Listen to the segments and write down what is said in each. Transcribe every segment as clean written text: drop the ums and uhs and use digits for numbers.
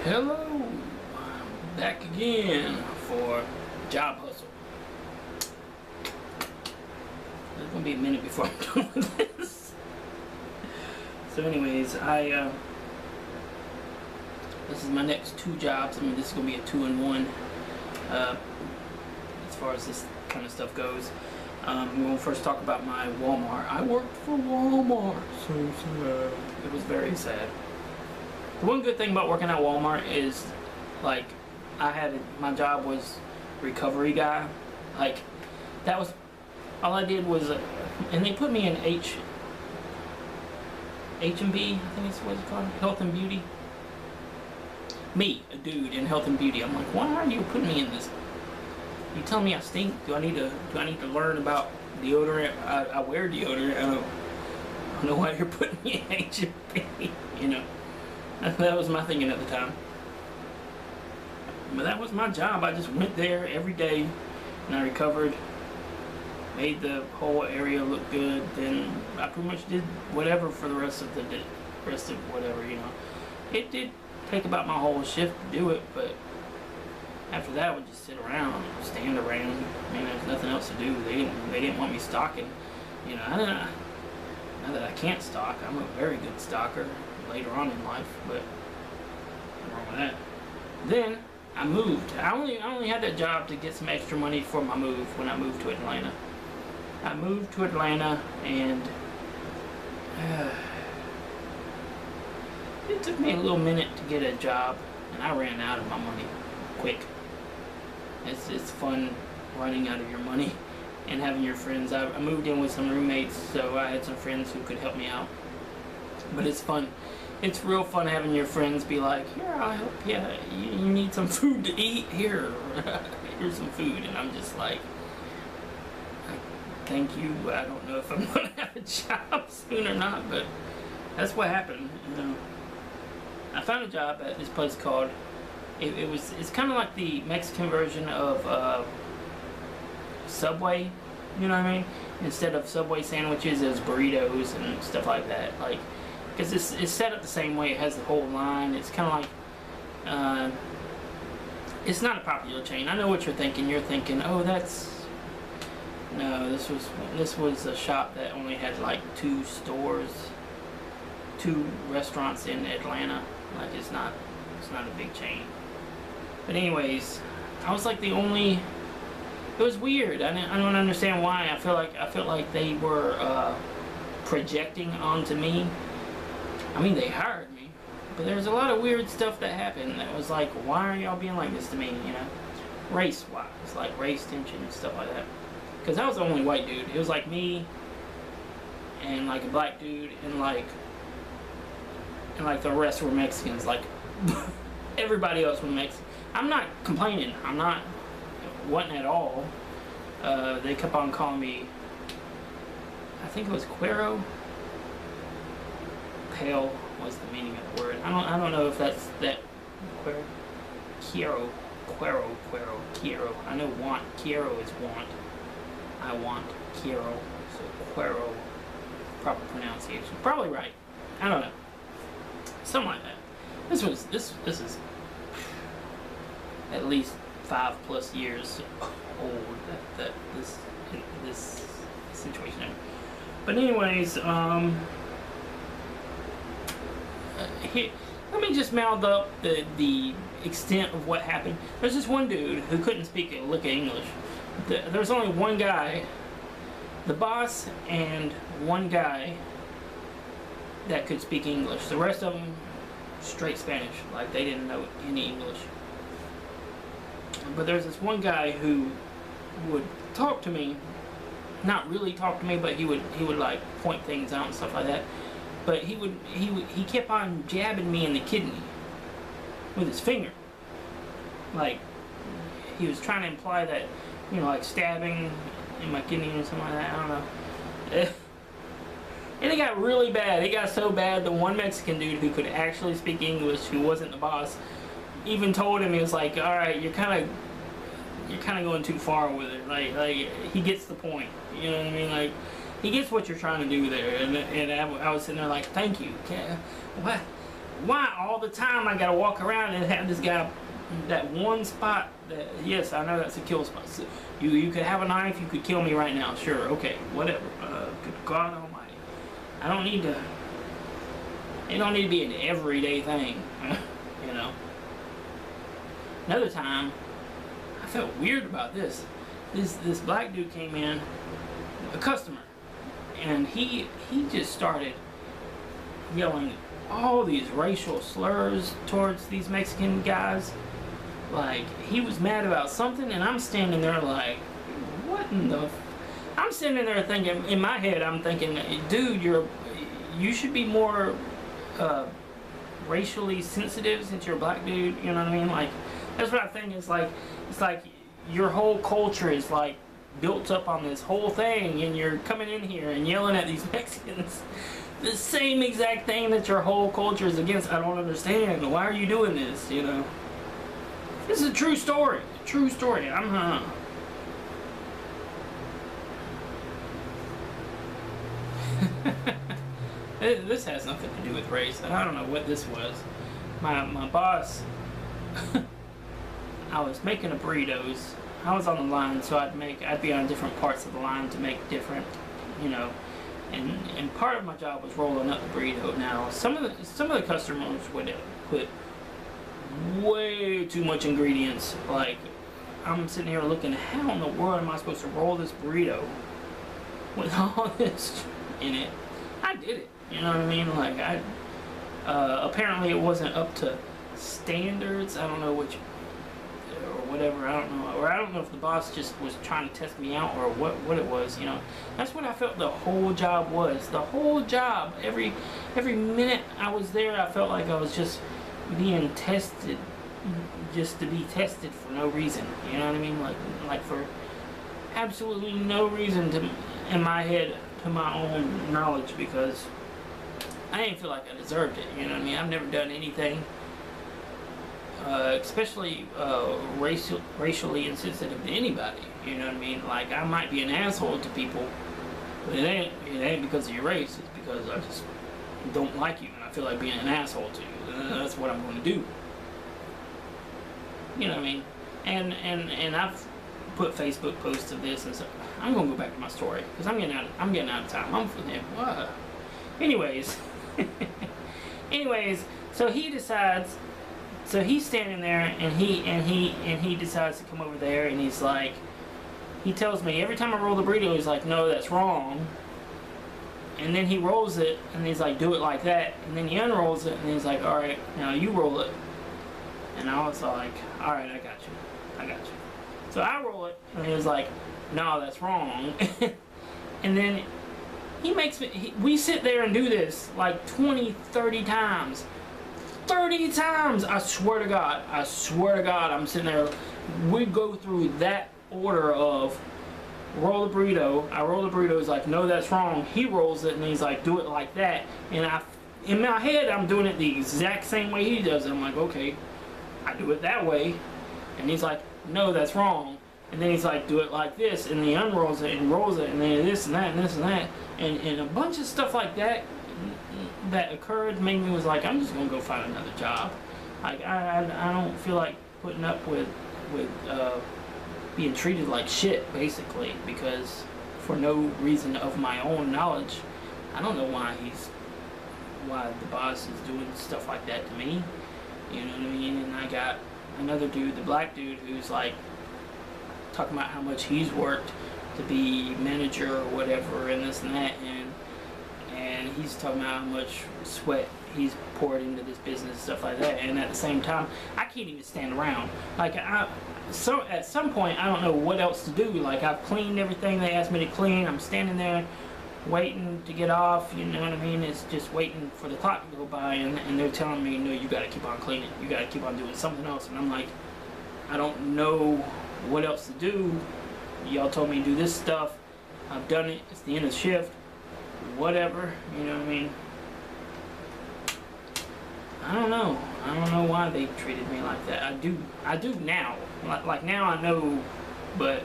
Hello, back again for Job Hustle. It's gonna be a minute before I'm done with this. So anyways, this is my next 2 jobs. I mean, this is gonna be a 2-in-1 as far as this kind of stuff goes. We'll first talk about my Walmart. I worked for Walmart, so sad. It was very sad. The one good thing about working at Walmart is, like, my job was recovery guy. Like, that was, all I did was, and they put me in H&B, I think it's what it's called, health and beauty. Me, a dude in health and beauty. I'm like, why are you putting me in this? You tell me I stink? Do I need to learn about deodorant? I wear deodorant. I don't know why you're putting me in H&B, you know. That was my thinking at the time. But that was my job. I just went there every day and I recovered, made the whole area look good. Then I pretty much did whatever for the rest of whatever, you know. It did take about my whole shift to do it, but after that I would just sit around, stand around. I mean, there's nothing else to do. They didn't want me stocking, you know. Now that I can't stock, I'm a very good stalker later on in life, but nothing wrong with that. Then I moved. I only had that job to get some extra money for my move when I moved to Atlanta. I moved to Atlanta and it took me a little minute to get a job, and I ran out of my money quick. It's fun running out of your money and having your friends. I moved in with some roommates, so I had some friends who could help me out. But it's fun. It's real fun having your friends be like, here, I'll help you. You need some food to eat? Here, here's some food. And I'm just like, thank you. I don't know if I'm going to have a job soon or not, but that's what happened. You know, I found a job at this place called, it's kind of like the Mexican version of Subway, you know what I mean? Instead of Subway sandwiches, there's burritos and stuff like that. Like, because it's set up the same way. It has the whole line. It's kind of like, it's not a popular chain. I know what you're thinking. You're thinking, oh, no, this was a shop that only had like 2 restaurants in Atlanta. Like, it's not a big chain. But anyways, I was like the only. It was weird. I don't understand why. I felt like they were projecting onto me. I mean, they hired me, but there's a lot of weird stuff that happened that was like, why are y'all being like this to me, you know? Race-wise, like race tension and stuff like that. Because I was the only white dude. It was like me and like a black dude and like the rest were Mexicans. Like, everybody else was Mexican. I'm not complaining. Wasn't at all. They kept on calling me, I think it was Cuero. Pale was the meaning of the word. I don't know if that's that. Cuero. I know want. Quiero is want. I want. Quiero. So Cuero. Proper pronunciation. Probably right. I don't know. Something like that. This is at least 5+ years old that this situation. But anyways, here, let me just mouth up the extent of what happened. There's this one dude who couldn't speak a lick of English. There's only one guy, the boss, and one guy that could speak English. The rest of them straight Spanish, like they didn't know any English. But there's this one guy who would talk to me, not really talk to me, but he would like point things out and stuff like that. But he kept on jabbing me in the kidney with his finger. Like, he was trying to imply that, you know, like stabbing in my kidney or something like that. I don't know. And it got really bad. It got so bad that one Mexican dude who could actually speak English, who wasn't the boss, even told him, he was like, all right, you're kind of going too far with it. Like he gets the point. You know what I mean? Like, he gets what you're trying to do there. And I was sitting there like, thank you. What? why all the time I gotta walk around and have this guy, that one spot that, yes, I know that's a kill spot. So you could have a knife, you could kill me right now, sure, okay, whatever. Good God Almighty, I don't need to. It don't need to be an everyday thing, you know. Another time, I felt weird about this. This black dude came in, a customer, and he just started yelling all these racial slurs towards these Mexican guys. Like, he was mad about something, and I'm standing there like, what in the I'm sitting there thinking, in my head I'm thinking, dude, you should be more racially sensitive since you're a black dude, you know what I mean? Like, that's what I think. It's like your whole culture is like built up on this whole thing, and you're coming in here and yelling at these Mexicans the same exact thing that your whole culture is against. I don't understand. Why are you doing this, you know? This is a true story. True story. This has nothing to do with race. I don't know what this was. My boss, I was making a burritos. I was on the line, so I'd be on different parts of the line to make different, you know, and part of my job was rolling up the burrito. Now some of the customers would put way too much ingredients. Like, I'm sitting here looking, how in the world am I supposed to roll this burrito with all this in it? I did it, you know what I mean? Like, apparently it wasn't up to standards. I don't know which, or whatever, I don't know. Or I don't know if the boss just was trying to test me out or what it was, you know. That's what I felt the whole job was. The whole job, every minute I was there, I felt like I was just being tested, just to be tested for no reason, you know what I mean? Like for absolutely no reason, to, in my head, to my own knowledge, because I didn't feel like I deserved it, you know what I mean? I've never done anything, especially racially insensitive to anybody, you know what I mean? Like, I might be an asshole to people, but it ain't because of your race. It's because I just don't like you and I feel like being an asshole to you. That's what I'm going to do. You know what I mean? And I've put Facebook posts of this and stuff. I'm going to go back to my story because I'm getting out of time. I'm from there. What? Anyways, so he decides. So he's standing there and he decides to come over there, and he's like, he tells me every time I roll the burrito, he's like, no, that's wrong. And then he rolls it, and he's like, do it like that. And then he unrolls it, and he's like, all right, now you roll it. And I was like, all right, I got you. So I roll it, and he was like, no, that's wrong. And then he makes me, we sit there and do this like 20, 30 times. 30 times! I swear to God, I'm sitting there, we go through that order of roll the burrito. I roll the burrito. He's like, no, that's wrong. He rolls it, and he's like, do it like that. And in my head, I'm doing it the exact same way he does it. I'm like, okay, I do it that way. And he's like, no, that's wrong. And then he's like, do it like this. And he unrolls it and rolls it, and then this and that and this and that. And a bunch of stuff like that occurred made me was like, I'm just gonna go find another job. Like, I don't feel like putting up with being treated like shit, basically, because for no reason of my own knowledge. I don't know why the boss is doing stuff like that to me, you know what I mean? And I got another dude, the black dude, who's like talking about how much he's worked to be manager or whatever and this and that, and he's talking about how much sweat he's poured into this business and stuff like that. And at the same time, I can't even stand around. Like, so at some point, I don't know what else to do. Like, I've cleaned everything they asked me to clean. I'm standing there waiting to get off, you know what I mean? It's just waiting for the clock to go by, and they're telling me, no, you gotta keep on cleaning. You gotta keep on doing something else. And I'm like, I don't know what else to do. Y'all told me to do this stuff. I've done it. It's the end of the shift. Whatever, you know what I mean? I don't know why they treated me like that. I do now. Like now I know, but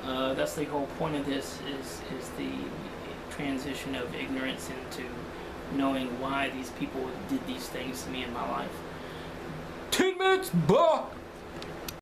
that's the whole point of this is the transition of ignorance into knowing why these people did these things to me in my life. 10 minutes, bah!